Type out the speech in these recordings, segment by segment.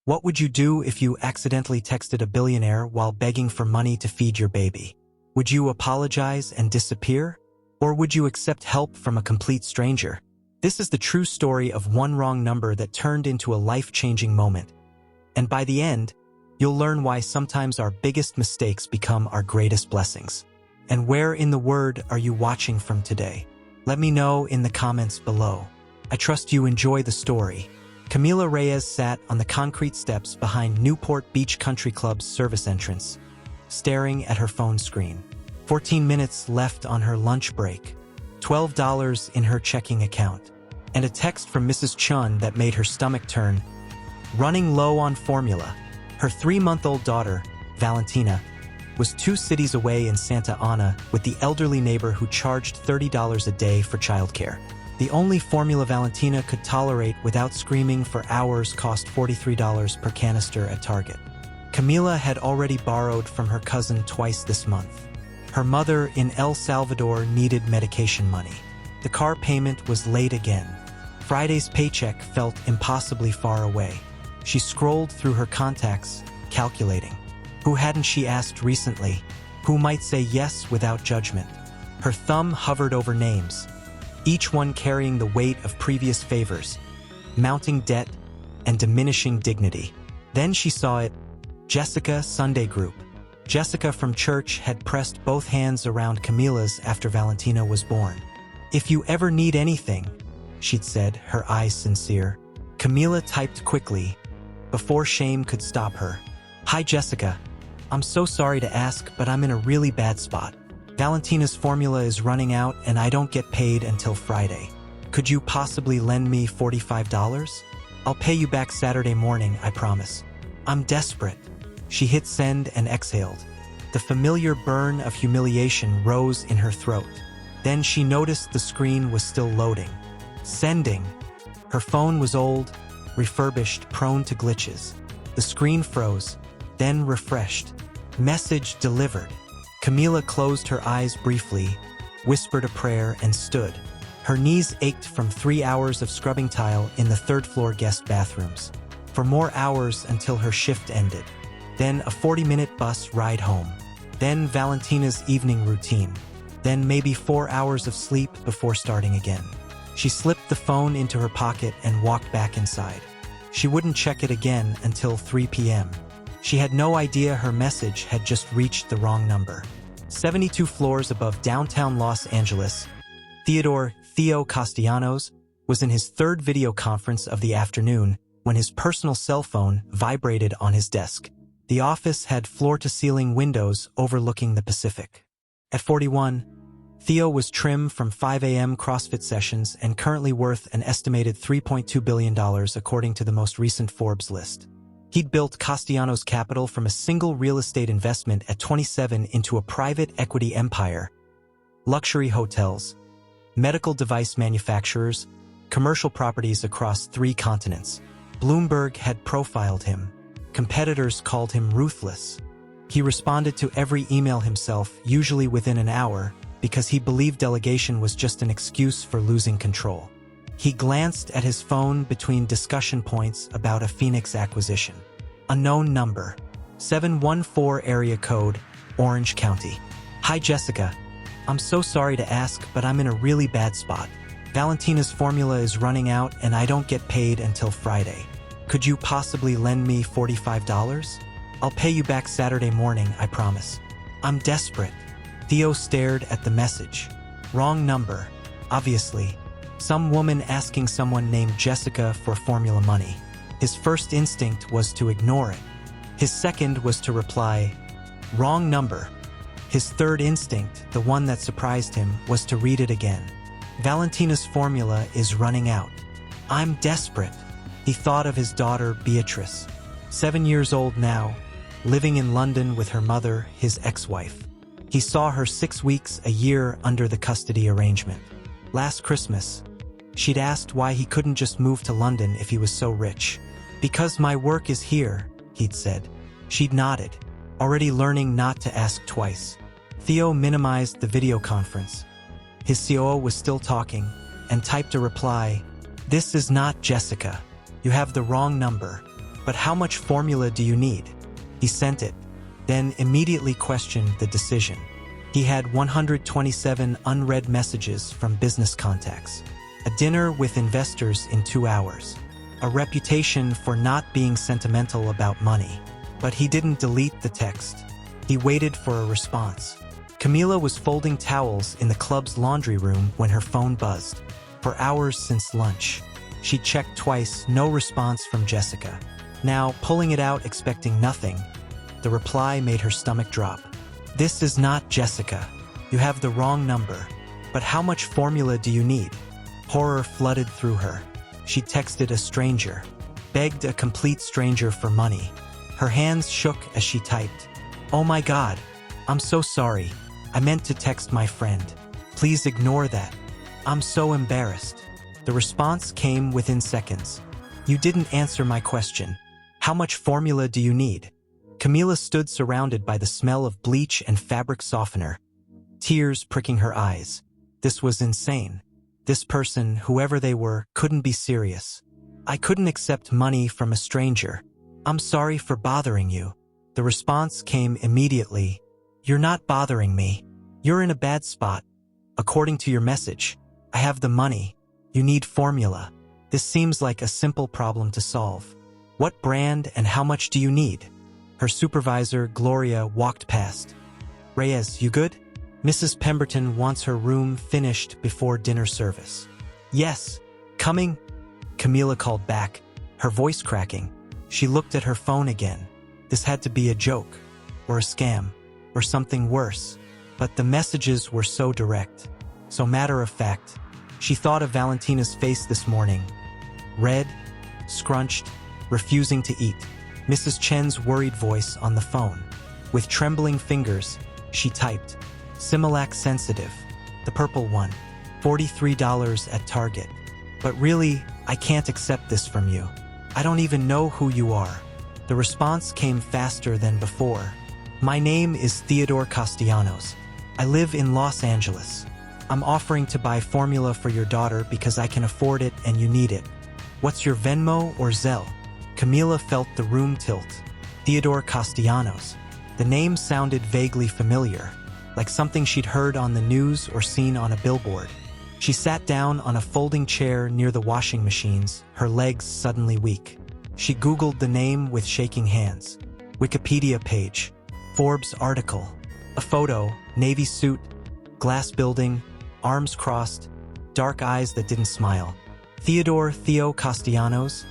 What would you do if you accidentally texted a billionaire while begging for money to feed your baby? Would you apologize and disappear? Or would you accept help from a complete stranger? This is the true story of one wrong number that turned into a life-changing moment. And by the end, you'll learn why sometimes our biggest mistakes become our greatest blessings. And where in the Word are you watching from today? Let me know in the comments below. I trust you enjoy the story. Camila Reyes sat on the concrete steps behind Newport Beach Country Club's service entrance, staring at her phone screen. 14 minutes left on her lunch break, $12 in her checking account, and a text from Mrs. Chun that made her stomach turn. Running low on formula, her 3-month-old daughter, Valentina, was 2 cities away in Santa Ana with the elderly neighbor who charged $30 a day for childcare. The only formula Valentina could tolerate without screaming for hours cost $43 per canister at Target. Camila had already borrowed from her cousin twice this month. Her mother in El Salvador needed medication money. The car payment was late again. Friday's paycheck felt impossibly far away. She scrolled through her contacts, calculating. Who hadn't she asked recently? Who might say yes without judgment? Her thumb hovered over names, each one carrying the weight of previous favors, mounting debt and diminishing dignity. Then she saw it. Jessica, Sunday Group. Jessica from church had pressed both hands around Camila's after Valentina was born. "If you ever need anything," she'd said, her eyes sincere. Camila typed quickly, before shame could stop her. "Hi Jessica. I'm so sorry to ask, but I'm in a really bad spot. Valentina's formula is running out and I don't get paid until Friday. Could you possibly lend me $45? I'll pay you back Saturday morning, I promise. I'm desperate." She hit send and exhaled. The familiar burn of humiliation rose in her throat. Then she noticed the screen was still loading. Sending. Her phone was old, refurbished, prone to glitches. The screen froze, then refreshed. Message delivered. Camila closed her eyes briefly, whispered a prayer, and stood. Her knees ached from 3 hours of scrubbing tile in the third-floor guest bathrooms. For more hours until her shift ended. Then a 40-minute bus ride home. Then Valentina's evening routine. Then maybe 4 hours of sleep before starting again. She slipped the phone into her pocket and walked back inside. She wouldn't check it again until 3 p.m. She had no idea her message had just reached the wrong number. 72 floors above downtown Los Angeles, Theo Castellanos was in his 3rd video conference of the afternoon when his personal cell phone vibrated on his desk. The office had floor-to-ceiling windows overlooking the Pacific. At 41, Theo was trim from 5 a.m. CrossFit sessions and currently worth an estimated $3.2 billion according to the most recent Forbes list. He'd built Castellanos Capital from a single real estate investment at 27 into a private equity empire, luxury hotels, medical device manufacturers, commercial properties across 3 continents. Bloomberg had profiled him. Competitors called him ruthless. He responded to every email himself, usually within an hour, because he believed delegation was just an excuse for losing control. He glanced at his phone between discussion points about a Phoenix acquisition. Unknown number. 714 area code, Orange County. "Hi Jessica. I'm so sorry to ask, but I'm in a really bad spot. Valentina's formula is running out and I don't get paid until Friday. Could you possibly lend me $45? I'll pay you back Saturday morning, I promise. I'm desperate." Theo stared at the message. Wrong number. Obviously. Some woman asking someone named Jessica for formula money. His first instinct was to ignore it. His second was to reply, "Wrong number." His third instinct, the one that surprised him, was to read it again. "Valentina's formula is running out. I'm desperate." He thought of his daughter, Beatrice, 7 years old now, living in London with her mother, his ex-wife. He saw her 6 weeks a year under the custody arrangement. Last Christmas, she'd asked why he couldn't just move to London if he was so rich. "Because my work is here," he'd said. She'd nodded, already learning not to ask twice. Theo minimized the video conference. His COO was still talking, and typed a reply, "This is not Jessica. You have the wrong number." But how much formula do you need? He sent it, then immediately questioned the decision. He had 127 unread messages from business contacts, a dinner with investors in 2 hours, a reputation for not being sentimental about money. But he didn't delete the text. He waited for a response. Camila was folding towels in the club's laundry room when her phone buzzed. For hours since lunch. She checked twice, no response from Jessica. Now, pulling it out expecting nothing, the reply made her stomach drop. This is not Jessica. You have the wrong number. But how much formula do you need? Horror flooded through her. She texted a stranger, begged a complete stranger for money. Her hands shook as she typed. Oh my God, I'm so sorry. I meant to text my friend. Please ignore that. I'm so embarrassed. The response came within seconds. You didn't answer my question. How much formula do you need? Camila stood surrounded by the smell of bleach and fabric softener, tears pricking her eyes. This was insane. This person, whoever they were, couldn't be serious. I couldn't accept money from a stranger. I'm sorry for bothering you. The response came immediately. You're not bothering me. You're in a bad spot. According to your message, I have the money. You need formula. This seems like a simple problem to solve. What brand and how much do you need? Her supervisor, Gloria, walked past. Reyes, you good? Mrs. Pemberton wants her room finished before dinner service. Yes, coming. Camila called back, her voice cracking. She looked at her phone again. This had to be a joke, or a scam, or something worse. But the messages were so direct, so matter-of-fact. She thought of Valentina's face this morning. Red, scrunched, refusing to eat. Mrs. Chen's worried voice on the phone. With trembling fingers, she typed, Similac Sensitive, the purple one, $43 at Target. But really, I can't accept this from you. I don't even know who you are. The response came faster than before. My name is Theodore Castellanos. I live in Los Angeles. I'm offering to buy formula for your daughter because I can afford it and you need it. What's your Venmo or Zelle? Camila felt the room tilt. Theodore Castellanos. The name sounded vaguely familiar, like something she'd heard on the news or seen on a billboard. She sat down on a folding chair near the washing machines, her legs suddenly weak. She Googled the name with shaking hands. Wikipedia page, Forbes article, a photo, navy suit, glass building, arms crossed, dark eyes that didn't smile. Theo Castellanos,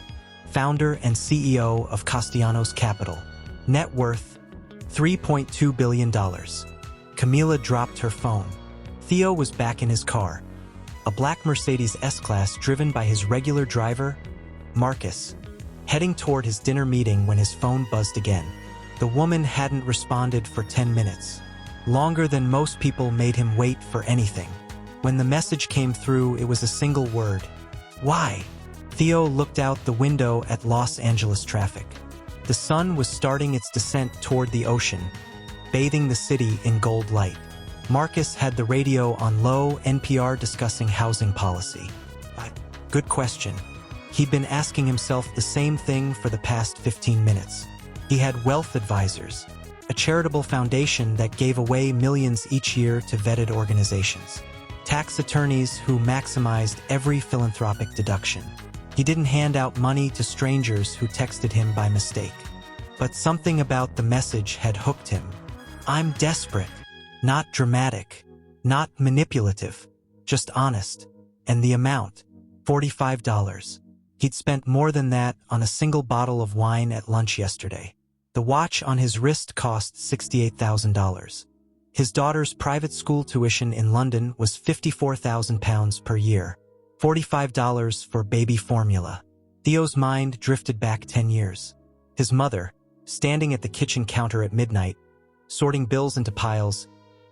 founder and CEO of Castellanos Capital. Net worth, $3.2 billion. Camila dropped her phone. Theo was back in his car. A black Mercedes S-Class driven by his regular driver, Marcus, heading toward his dinner meeting when his phone buzzed again. The woman hadn't responded for 10 minutes. Longer than most people made him wait for anything. When the message came through, it was a single word. Why? Theo looked out the window at Los Angeles traffic. The sun was starting its descent toward the ocean, bathing the city in gold light. Marcus had the radio on low, NPR discussing housing policy. Good question. He'd been asking himself the same thing for the past 15 minutes. He had wealth advisors, a charitable foundation that gave away millions each year to vetted organizations. Tax attorneys who maximized every philanthropic deduction. He didn't hand out money to strangers who texted him by mistake. But something about the message had hooked him. I'm desperate. Not dramatic. Not manipulative. Just honest. And the amount, $45. He'd spent more than that on a single bottle of wine at lunch yesterday. The watch on his wrist cost $68,000. His daughter's private school tuition in London was £54,000 per year. $45 for baby formula. Theo's mind drifted back 10 years. His mother, standing at the kitchen counter at midnight, sorting bills into piles.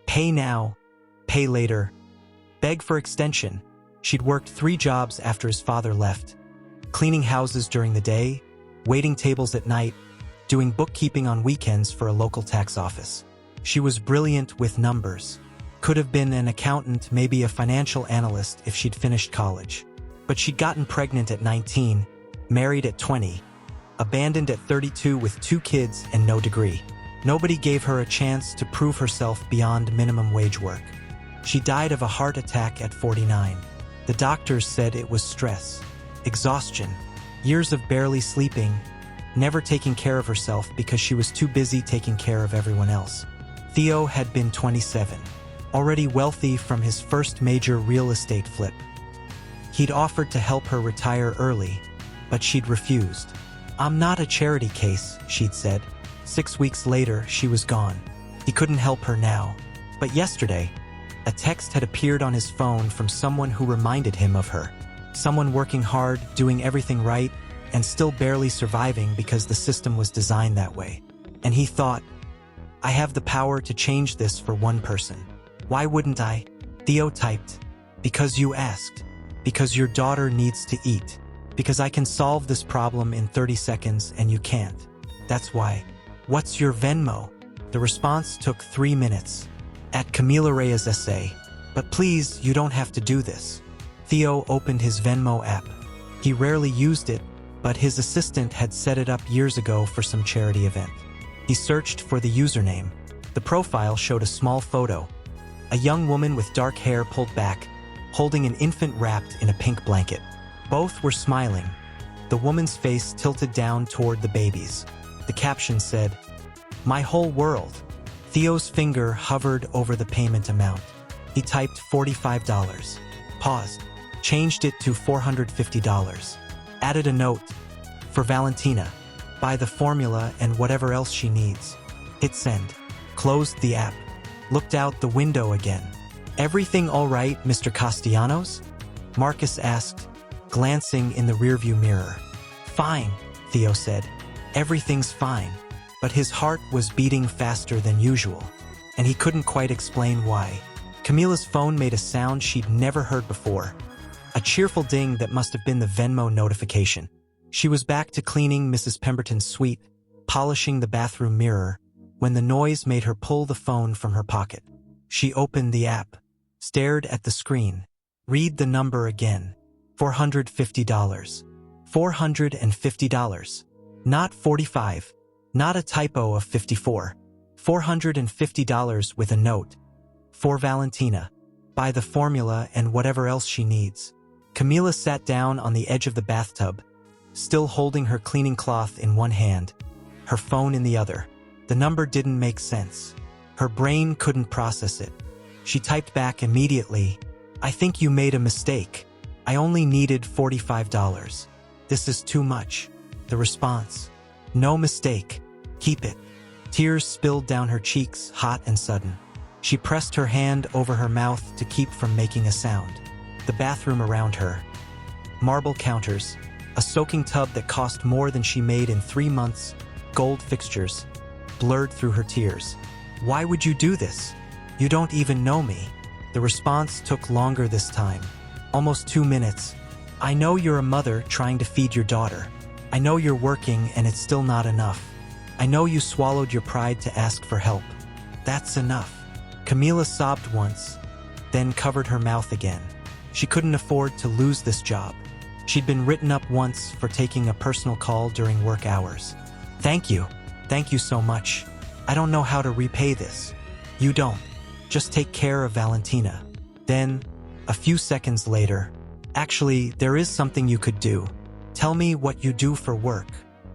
Pay now, pay later. Beg for extension. She'd worked 3 jobs after his father left. Cleaning houses during the day, waiting tables at night, doing bookkeeping on weekends for a local tax office. She was brilliant with numbers. Could have been an accountant, maybe a financial analyst if she'd finished college. But she'd gotten pregnant at 19, married at 20. abandoned at 32 with 2 kids and no degree. Nobody gave her a chance to prove herself beyond minimum wage work. She died of a heart attack at 49. The doctors said it was stress, exhaustion, years of barely sleeping, never taking care of herself because she was too busy taking care of everyone else. Theo had been 27, already wealthy from his first major real estate flip. He'd offered to help her retire early, but she'd refused. "I'm not a charity case," she'd said. 6 weeks later, she was gone. He couldn't help her now. But yesterday, a text had appeared on his phone from someone who reminded him of her. Someone working hard, doing everything right, and still barely surviving because the system was designed that way. And he thought, I have the power to change this for one person. Why wouldn't I? Theo typed, because you asked. Because your daughter needs to eat. Because I can solve this problem in 30 seconds and you can't. That's why. What's your Venmo? The response took 3 minutes. At Camila Reyes essay. But please, you don't have to do this. Theo opened his Venmo app. He rarely used it, but his assistant had set it up years ago for some charity event. He searched for the username. The profile showed a small photo. A young woman with dark hair pulled back, holding an infant wrapped in a pink blanket. Both were smiling. The woman's face tilted down toward the babies. The caption said, "My whole world." Theo's finger hovered over the payment amount. He typed $45. Paused. Changed it to $450. Added a note. For Valentina. Buy the formula and whatever else she needs. Hit send. Closed the app. Looked out the window again. Everything all right, Mr. Castellanos? Marcus asked, glancing in the rearview mirror. Fine, Theo said. Everything's fine. But his heart was beating faster than usual, and he couldn't quite explain why. Camila's phone made a sound she'd never heard before. A cheerful ding that must have been the Venmo notification. She was back to cleaning Mrs. Pemberton's suite, polishing the bathroom mirror, when the noise made her pull the phone from her pocket. She opened the app, stared at the screen. Read the number again. $450. $450. Not 45. Not a typo of 54. $450 with a note. For Valentina. Buy the formula and whatever else she needs. Camila sat down on the edge of the bathtub, still holding her cleaning cloth in one hand, her phone in the other. The number didn't make sense. Her brain couldn't process it. She typed back immediately, I think you made a mistake. I only needed $45. This is too much. The response, no mistake. Keep it. Tears spilled down her cheeks, hot and sudden. She pressed her hand over her mouth to keep from making a sound. The bathroom around her. Marble counters. A soaking tub that cost more than she made in 3 months. Gold fixtures. Blurred through her tears. Why would you do this? You don't even know me. The response took longer this time. Almost 2 minutes. I know you're a mother trying to feed your daughter. I know you're working and it's still not enough. I know you swallowed your pride to ask for help. That's enough. Camila sobbed once, then covered her mouth again. She couldn't afford to lose this job. She'd been written up once for taking a personal call during work hours. Thank you. Thank you so much. I don't know how to repay this. You don't. Just take care of Valentina. Then, a few seconds later, actually, there is something you could do. Tell me what you do for work.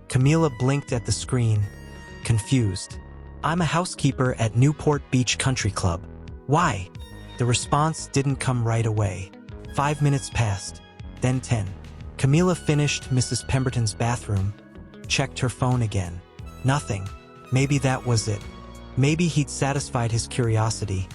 Camila blinked at the screen, confused. I'm a housekeeper at Newport Beach Country Club. Why? The response didn't come right away. 5 minutes passed, then 10. Camila finished Mrs. Pemberton's bathroom, checked her phone again. Nothing. Maybe that was it. Maybe he'd satisfied his curiosity,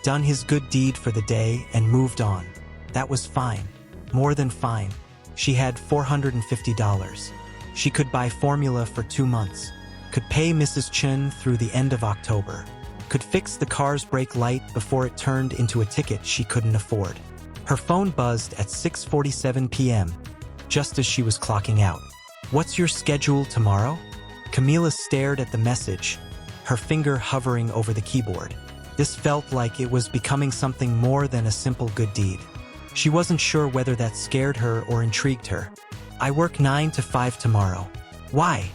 done his good deed for the day, and moved on. That was fine. More than fine. She had $450. She could buy formula for 2 months. Could pay Mrs. Chen through the end of October. Could fix the car's brake light before it turned into a ticket she couldn't afford. Her phone buzzed at 6:47 p.m., just as she was clocking out. What's your schedule tomorrow? Camila stared at the message, her finger hovering over the keyboard. This felt like it was becoming something more than a simple good deed. She wasn't sure whether that scared her or intrigued her. I work 9 to 5 tomorrow. Why?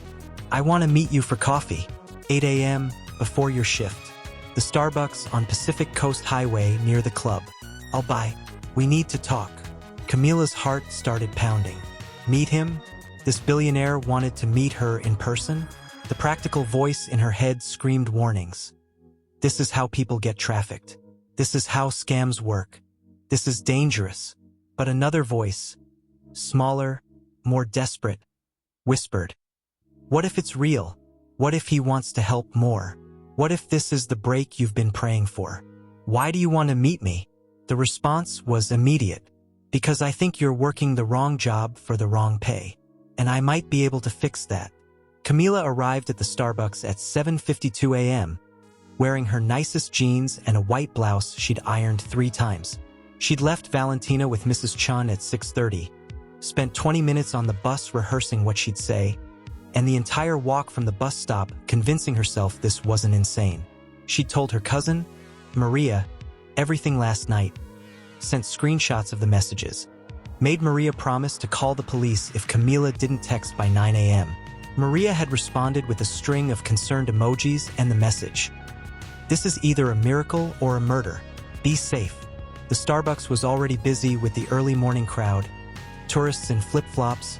I want to meet you for coffee. 8 a.m. before your shift. The Starbucks on Pacific Coast Highway near the club. I'll buy. We need to talk. Camila's heart started pounding. Meet him? This billionaire wanted to meet her in person? The practical voice in her head screamed warnings. This is how people get trafficked. This is how scams work. This is dangerous. But another voice, smaller, more desperate, whispered, what if it's real? What if he wants to help more? What if this is the break you've been praying for? Why do you want to meet me? The response was immediate. Because I think you're working the wrong job for the wrong pay. And I might be able to fix that. Camila arrived at the Starbucks at 7:52 a.m., wearing her nicest jeans and a white blouse she'd ironed 3 times. She'd left Valentina with Mrs. Chun at 6:30, spent 20 minutes on the bus rehearsing what she'd say, and the entire walk from the bus stop convincing herself this wasn't insane. She'd told her cousin, Maria, everything last night, sent screenshots of the messages, made Maria promise to call the police if Camila didn't text by 9 a.m. Maria had responded with a string of concerned emojis and the message, this is either a miracle or a murder. Be safe. The Starbucks was already busy with the early morning crowd, tourists in flip-flops,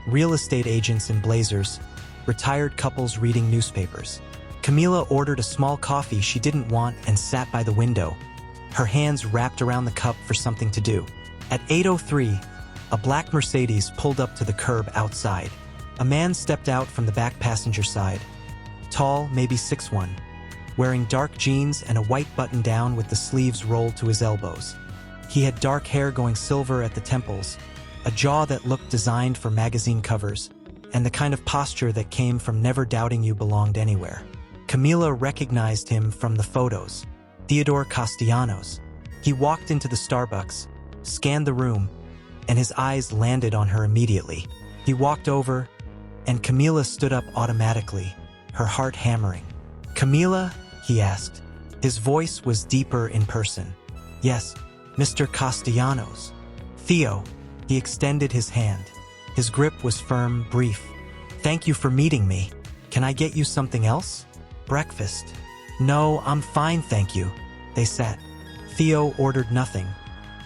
real estate agents in blazers, retired couples reading newspapers. Camila ordered a small coffee she didn't want and sat by the window, her hands wrapped around the cup for something to do. At 8:03, a black Mercedes pulled up to the curb outside. A man stepped out from the back passenger side, tall, maybe 6'1", wearing dark jeans and a white button-down with the sleeves rolled to his elbows. He had dark hair going silver at the temples, a jaw that looked designed for magazine covers, and the kind of posture that came from never doubting you belonged anywhere. Camila recognized him from the photos. Theodore Castellanos. He walked into the Starbucks, scanned the room, and his eyes landed on her immediately. He walked over, and Camila stood up automatically, her heart hammering. Camila? He asked. His voice was deeper in person. Yes, Mr. Castellanos. Theo. He extended his hand. His grip was firm, brief. Thank you for meeting me. Can I get you something else? Breakfast. No, I'm fine, thank you. They sat. Theo ordered nothing,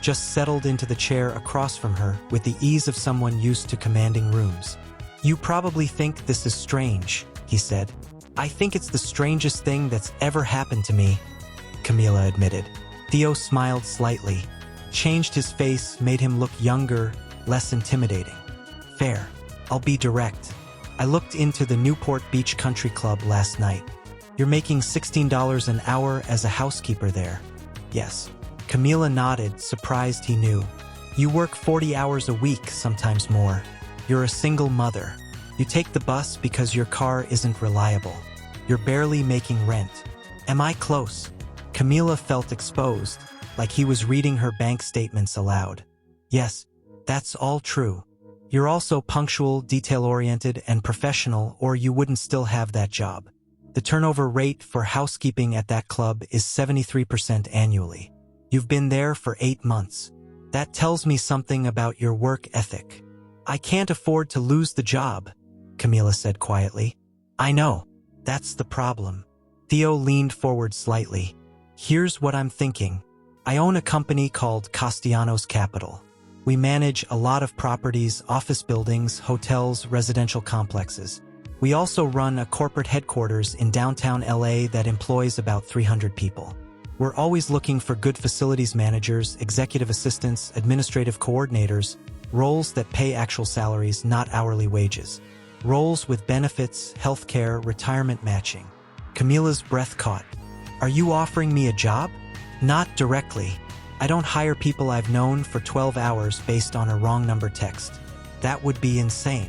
just settled into the chair across from her with the ease of someone used to commanding rooms. You probably think this is strange, he said. I think it's the strangest thing that's ever happened to me, Camila admitted. Theo smiled slightly, changed his face, made him look younger, less intimidating. Fair. I'll be direct. I looked into the Newport Beach Country Club last night. You're making $16 an hour as a housekeeper there. Yes. Camila nodded, surprised he knew. You work 40 hours a week, sometimes more. You're a single mother. You take the bus because your car isn't reliable. You're barely making rent. Am I close? Camila felt exposed, like he was reading her bank statements aloud. Yes, that's all true. You're also punctual, detail-oriented, and professional, or you wouldn't still have that job. The turnover rate for housekeeping at that club is 73% annually. You've been there for 8 months. That tells me something about your work ethic. I can't afford to lose the job, Camila said quietly. I know. That's the problem. Theo leaned forward slightly. Here's what I'm thinking. I own a company called Castellanos Capital. We manage a lot of properties, office buildings, hotels, residential complexes. We also run a corporate headquarters in downtown LA that employs about 300 people. We're always looking for good facilities managers, executive assistants, administrative coordinators, roles that pay actual salaries, not hourly wages. Roles with benefits, healthcare, retirement matching. Camila's breath caught. Are you offering me a job? Not directly. I don't hire people I've known for 12 hours based on a wrong number text. That would be insane.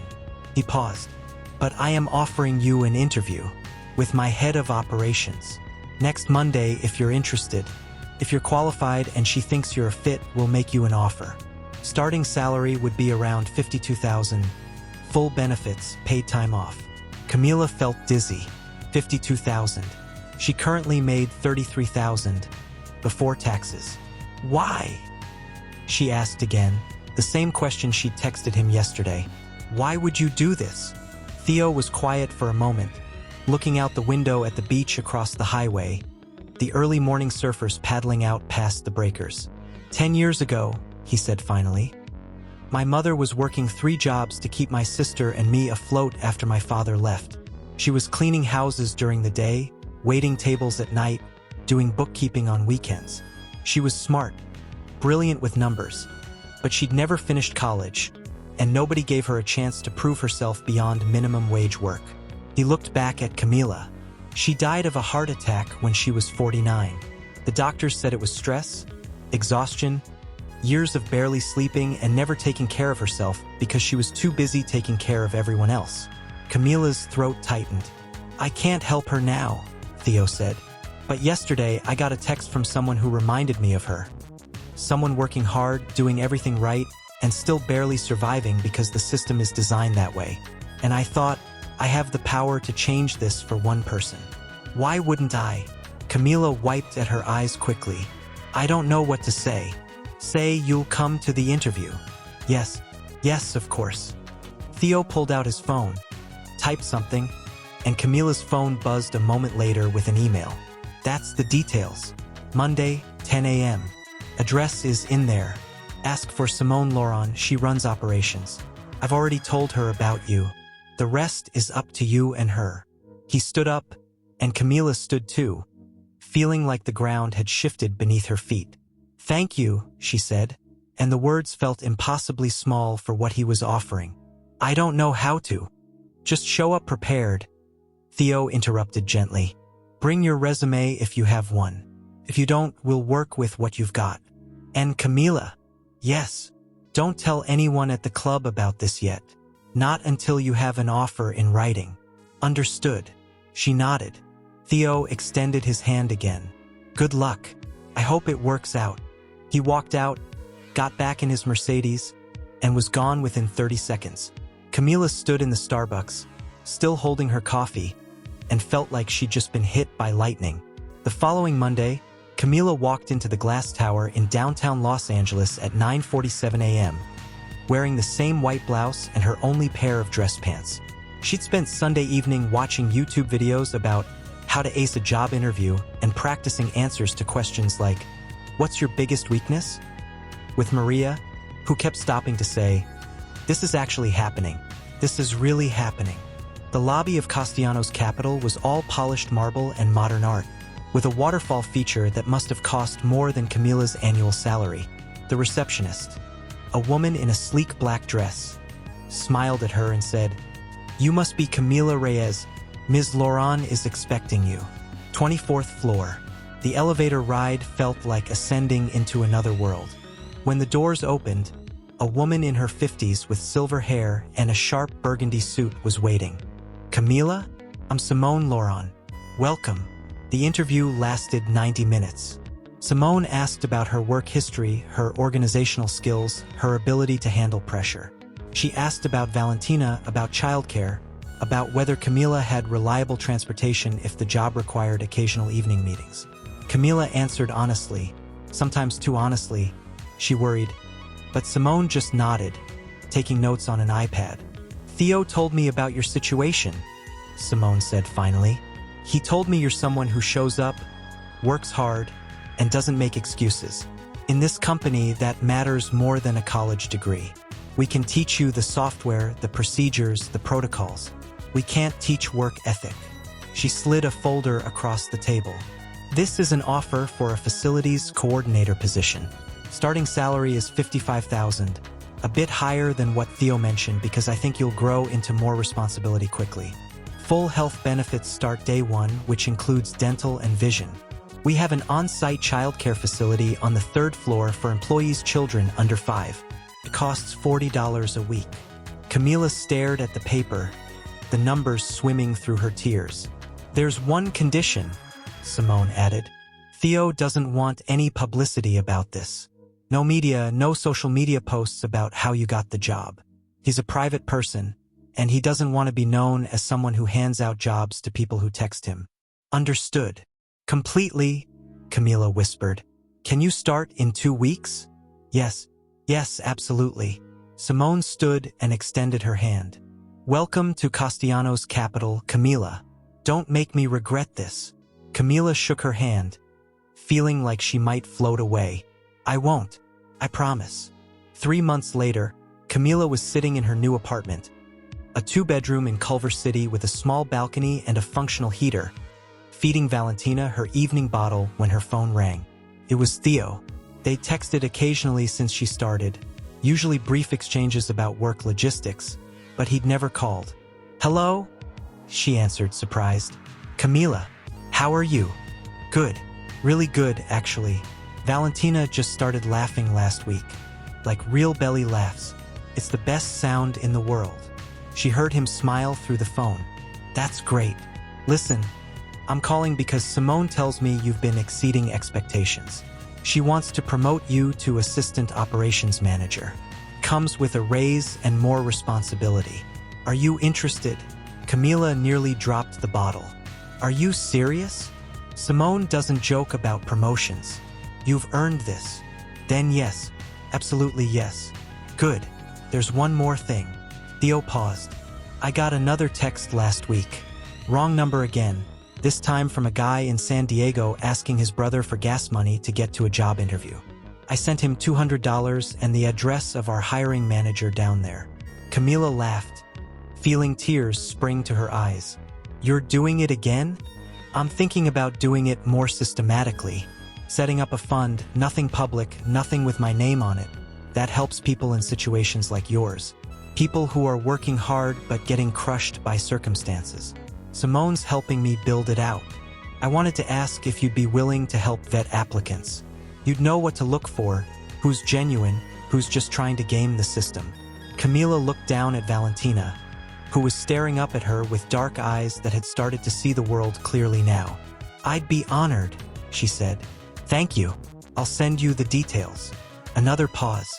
He paused. But I am offering you an interview with my head of operations. Next Monday, if you're interested. If you're qualified and she thinks you're a fit, we'll make you an offer. Starting salary would be around $52,000. Full benefits, paid time off. Camila felt dizzy. $52,000. She currently made $33,000 before taxes. Why? She asked again, the same question she'd texted him yesterday. Why would you do this? Theo was quiet for a moment, looking out the window at the beach across the highway, the early morning surfers paddling out past the breakers. 10 years ago, he said finally, my mother was working 3 jobs to keep my sister and me afloat after my father left. She was cleaning houses during the day, waiting tables at night, doing bookkeeping on weekends. She was smart, brilliant with numbers, but she'd never finished college, and nobody gave her a chance to prove herself beyond minimum wage work. He looked back at Camila. She died of a heart attack when she was 49. The doctors said it was stress, exhaustion, years of barely sleeping and never taking care of herself because she was too busy taking care of everyone else. Camila's throat tightened. I can't help her now, Theo said. But yesterday I got a text from someone who reminded me of her. Someone working hard, doing everything right, and still barely surviving because the system is designed that way. And I thought, I have the power to change this for one person. Why wouldn't I? Camila wiped at her eyes quickly. I don't know what to say. Say you'll come to the interview. Yes, of course. Theo pulled out his phone, typed something, and Camila's phone buzzed a moment later with an email. That's the details. Monday, 10 a.m. Address is in there. Ask for Simone Laurent, she runs operations. I've already told her about you. The rest is up to you and her. He stood up, and Camila stood too, feeling like the ground had shifted beneath her feet. Thank you, she said, and the words felt impossibly small for what he was offering. I don't know how to. Just show up prepared. Theo interrupted gently. Bring your resume if you have one. If you don't, we'll work with what you've got. And Camila, yes, don't tell anyone at the club about this yet. Not until you have an offer in writing. Understood. She nodded. Theo extended his hand again. Good luck. I hope it works out. He walked out, got back in his Mercedes, and was gone within 30 seconds. Camila stood in the Starbucks, still holding her coffee, and felt like she'd just been hit by lightning. The following Monday, Camila walked into the Glass Tower in downtown Los Angeles at 9:47 a.m., wearing the same white blouse and her only pair of dress pants. She'd spent Sunday evening watching YouTube videos about how to ace a job interview and practicing answers to questions like, what's your biggest weakness? With Maria, who kept stopping to say, this is actually happening. This is really happening. The lobby of Castellanos' Capitol was all polished marble and modern art, with a waterfall feature that must have cost more than Camila's annual salary. The receptionist, a woman in a sleek black dress, smiled at her and said, you must be Camila Reyes. Ms. Laurent is expecting you. 24th floor. The elevator ride felt like ascending into another world. When the doors opened, a woman in her 50s with silver hair and a sharp burgundy suit was waiting. Camila? I'm Simone Laurent. Welcome. The interview lasted 90 minutes. Simone asked about her work history, her organizational skills, her ability to handle pressure. She asked about Valentina, about childcare, about whether Camila had reliable transportation if the job required occasional evening meetings. Camila answered honestly, sometimes too honestly, she worried, but Simone just nodded, taking notes on an iPad. Theo told me about your situation, Simone said finally. He told me you're someone who shows up, works hard, and doesn't make excuses. In this company, that matters more than a college degree. We can teach you the software, the procedures, the protocols. We can't teach work ethic. She slid a folder across the table. This is an offer for a facilities coordinator position. Starting salary is $55,000, a bit higher than what Theo mentioned because I think you'll grow into more responsibility quickly. Full health benefits start day one, which includes dental and vision. We have an on-site childcare facility on the 3rd floor for employees' children under 5. It costs $40 a week. Camila stared at the paper, the numbers swimming through her tears. There's one condition, Simone added. Theo doesn't want any publicity about this. No media, no social media posts about how you got the job. He's a private person, and he doesn't want to be known as someone who hands out jobs to people who text him. Understood. Completely, Camila whispered. Can you start in 2 weeks? Yes, absolutely. Simone stood and extended her hand. Welcome to Castellanos' capital, Camila. Don't make me regret this. Camila shook her hand, feeling like she might float away. I won't. I promise. 3 months later, Camila was sitting in her new apartment, a 2-bedroom in Culver City with a small balcony and a functional heater, feeding Valentina her evening bottle when her phone rang. It was Theo. They texted occasionally since she started, usually brief exchanges about work logistics, but he'd never called. Hello? She answered, surprised. Camila, how are you? Good. Really good, actually. Valentina just started laughing last week. Like real belly laughs. It's the best sound in the world. She heard him smile through the phone. That's great. Listen, I'm calling because Simone tells me you've been exceeding expectations. She wants to promote you to assistant operations manager. Comes with a raise and more responsibility. Are you interested? Camila nearly dropped the bottle. Are you serious? Simone doesn't joke about promotions. You've earned this. Then yes, absolutely yes. Good. There's one more thing. Theo paused. I got another text last week. Wrong number again. This time from a guy in San Diego asking his brother for gas money to get to a job interview. I sent him $200 and the address of our hiring manager down there. Camila laughed, feeling tears spring to her eyes. You're doing it again? I'm thinking about doing it more systematically. Setting up a fund, nothing public, nothing with my name on it. That helps people in situations like yours. People who are working hard but getting crushed by circumstances. Simone's helping me build it out. I wanted to ask if you'd be willing to help vet applicants. You'd know what to look for, who's genuine, who's just trying to game the system. Camila looked down at Valentina, who was staring up at her with dark eyes that had started to see the world clearly now. I'd be honored, she said. Thank you. I'll send you the details. Another pause.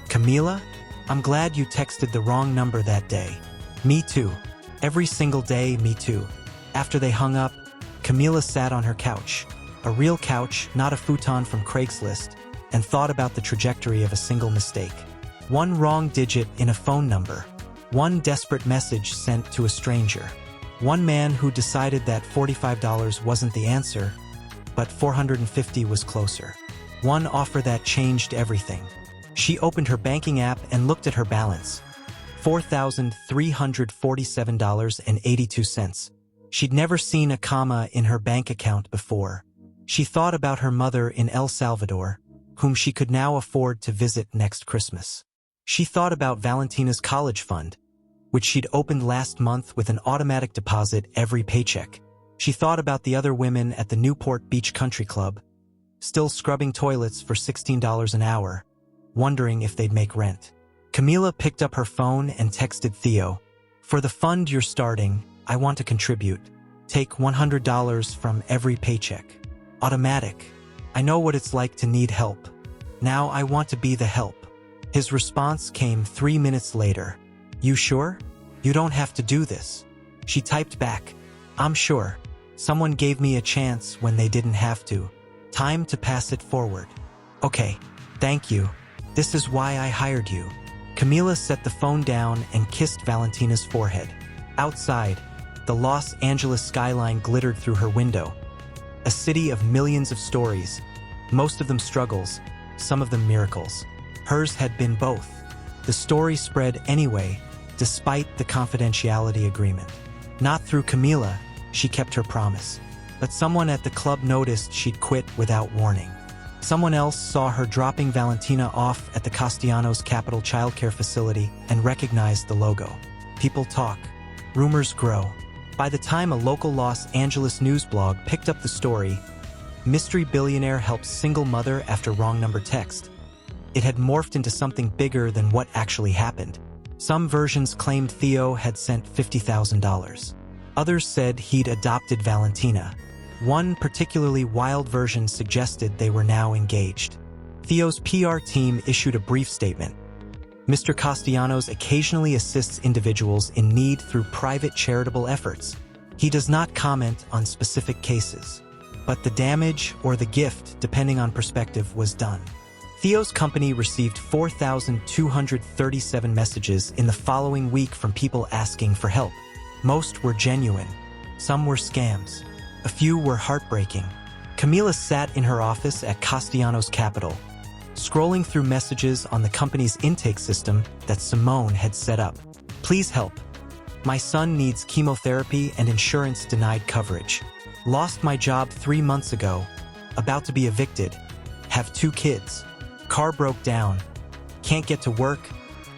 Camila? I'm glad you texted the wrong number that day. Me too. Every single day, me too. After they hung up, Camila sat on her couch. A real couch, not a futon from Craigslist, and thought about the trajectory of a single mistake. One wrong digit in a phone number. One desperate message sent to a stranger. One man who decided that $45 wasn't the answer, but $450 was closer. One offer that changed everything. She opened her banking app and looked at her balance. $4,347.82. She'd never seen a comma in her bank account before. She thought about her mother in El Salvador, whom she could now afford to visit next Christmas. She thought about Valentina's college fund, which she'd opened last month with an automatic deposit every paycheck. She thought about the other women at the Newport Beach Country Club, still scrubbing toilets for $16 an hour, wondering if they'd make rent. Camila picked up her phone and texted Theo. For the fund you're starting, I want to contribute. Take $100 from every paycheck. Automatic. I know what it's like to need help. Now I want to be the help. His response came 3 minutes later. You sure? You don't have to do this. She typed back. I'm sure. Someone gave me a chance when they didn't have to. Time to pass it forward. Okay, thank you. This is why I hired you. Camila set the phone down and kissed Valentina's forehead. Outside, the Los Angeles skyline glittered through her window. A city of millions of stories, most of them struggles, some of them miracles. Hers had been both. The story spread anyway, despite the confidentiality agreement. Not through Camila, she kept her promise. But someone at the club noticed she'd quit without warning. Someone else saw her dropping Valentina off at the Castellanos Capital childcare facility and recognized the logo. People talk. Rumors grow. By the time a local Los Angeles news blog picked up the story, mystery billionaire helps single mother after wrong number text. It had morphed into something bigger than what actually happened. Some versions claimed Theo had sent $50,000. Others said he'd adopted Valentina. One particularly wild version suggested they were now engaged. Theo's PR team issued a brief statement. Mr. Castellanos occasionally assists individuals in need through private charitable efforts. He does not comment on specific cases, but the damage or the gift, depending on perspective, was done. Theo's company received 4,237 messages in the following week from people asking for help. Most were genuine. Some were scams. A few were heartbreaking. Camila sat in her office at Castellanos' capital, scrolling through messages on the company's intake system that Simone had set up. Please help. My son needs chemotherapy and insurance denied coverage. Lost my job 3 months ago. About to be evicted. Have 2 kids. Car broke down. Can't get to work.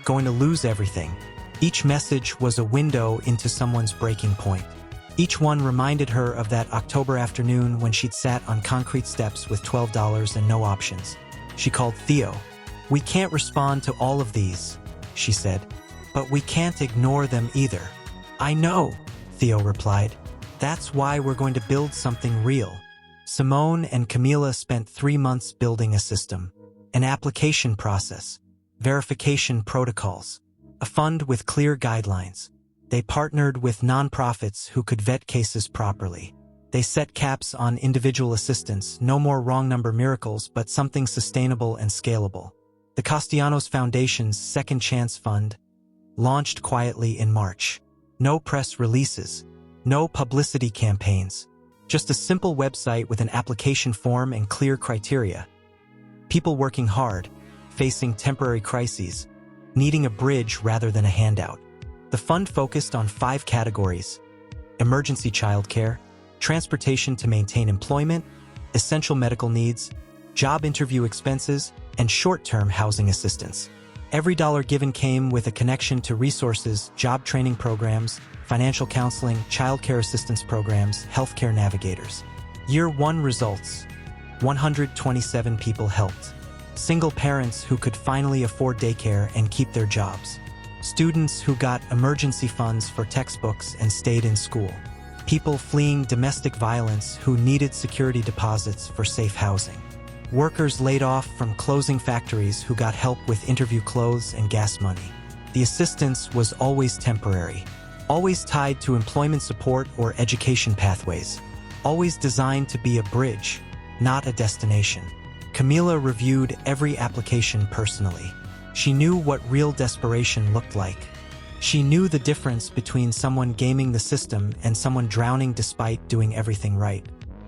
Going to lose everything. Each message was a window into someone's breaking point. Each one reminded her of that October afternoon when she'd sat on concrete steps with $12 and no options. She called Theo. We can't respond to all of these, she said, but we can't ignore them either. I know, Theo replied. That's why we're going to build something real. Simone and Camila spent 3 months building a system, an application process, verification protocols, a fund with clear guidelines. They partnered with nonprofits who could vet cases properly. They set caps on individual assistance, no more wrong number miracles, but something sustainable and scalable. The Castellanos Foundation's Second Chance Fund launched quietly in March. No press releases, no publicity campaigns, just a simple website with an application form and clear criteria. People working hard, facing temporary crises, needing a bridge rather than a handout. The fund focused on 5 categories: emergency childcare, transportation to maintain employment, essential medical needs, job interview expenses, and short-term housing assistance. Every dollar given came with a connection to resources, job training programs, financial counseling, childcare assistance programs, healthcare navigators. Year 1 results: 127 people helped. Single parents who could finally afford daycare and keep their jobs. Students who got emergency funds for textbooks and stayed in school. People fleeing domestic violence who needed security deposits for safe housing. Workers laid off from closing factories who got help with interview clothes and gas money. The assistance was always temporary, always tied to employment support or education pathways, always designed to be a bridge, not a destination. Camila reviewed every application personally. She knew what real desperation looked like. She knew the difference between someone gaming the system and someone drowning despite doing everything right.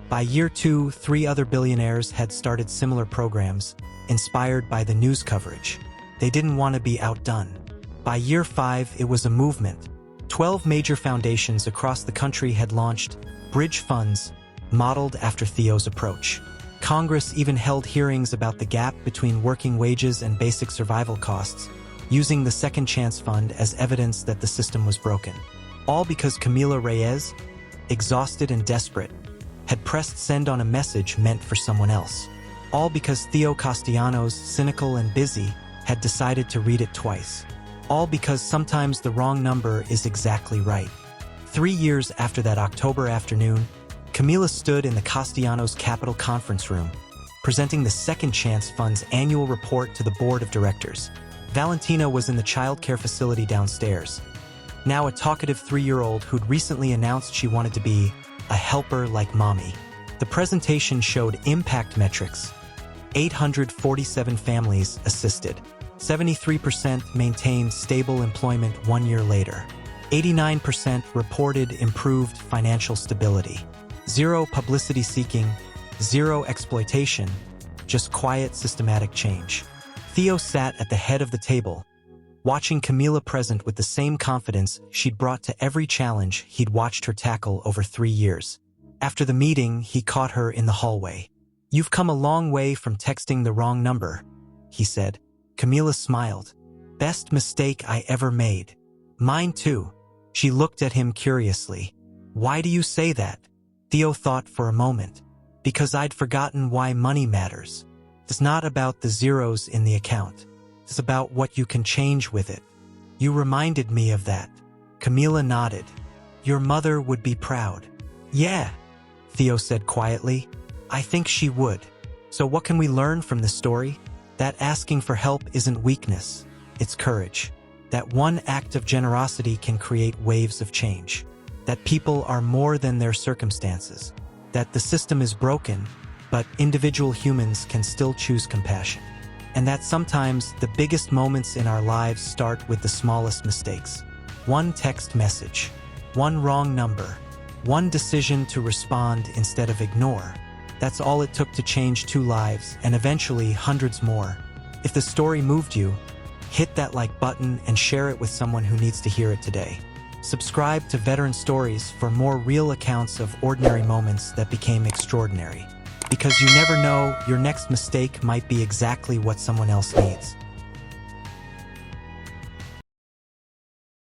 By year 2, 3 other billionaires had started similar programs, inspired by the news coverage. They didn't want to be outdone. By year 5, it was a movement. 12 major foundations across the country had launched bridge funds modeled after Theo's approach. Congress even held hearings about the gap between working wages and basic survival costs, using the Second Chance Fund as evidence that the system was broken. All because Camila Reyes, exhausted and desperate, had pressed send on a message meant for someone else. All because Theo Castellanos, cynical and busy, had decided to read it twice. All because sometimes the wrong number is exactly right. 3 years after that October afternoon, Camila stood in the Castellanos Capital Conference Room, presenting the Second Chance Fund's annual report to the board of directors. Valentina was in the childcare facility downstairs, now a talkative 3-year-old who'd recently announced she wanted to be a helper like mommy. The presentation showed impact metrics. 847 families assisted. 73% maintained stable employment 1 year later. 89% reported improved financial stability. 0 publicity seeking, 0 exploitation, just quiet, systematic change. Theo sat at the head of the table, watching Camila present with the same confidence she'd brought to every challenge he'd watched her tackle over 3 years. After the meeting, he caught her in the hallway. "You've come a long way from texting the wrong number," he said. Camila smiled. "Best mistake I ever made." "Mine too." She looked at him curiously. "Why do you say that?" Theo thought for a moment. "Because I'd forgotten why money matters. It's not about the zeros in the account. It's about what you can change with it. You reminded me of that." Camila nodded. "Your mother would be proud." "Yeah," Theo said quietly. "I think she would." So what can we learn from this story? That asking for help isn't weakness, it's courage. That one act of generosity can create waves of change. That people are more than their circumstances. That the system is broken, but individual humans can still choose compassion. and that sometimes the biggest moments in our lives start with the smallest mistakes. One text message, one wrong number, one decision to respond instead of ignore. That's all it took to change 2 lives and eventually hundreds more. If the story moved you, hit that like button and share it with someone who needs to hear it today. Subscribe to Veteran Stories for more real accounts of ordinary moments that became extraordinary. Because you never know, your next mistake might be exactly what someone else needs.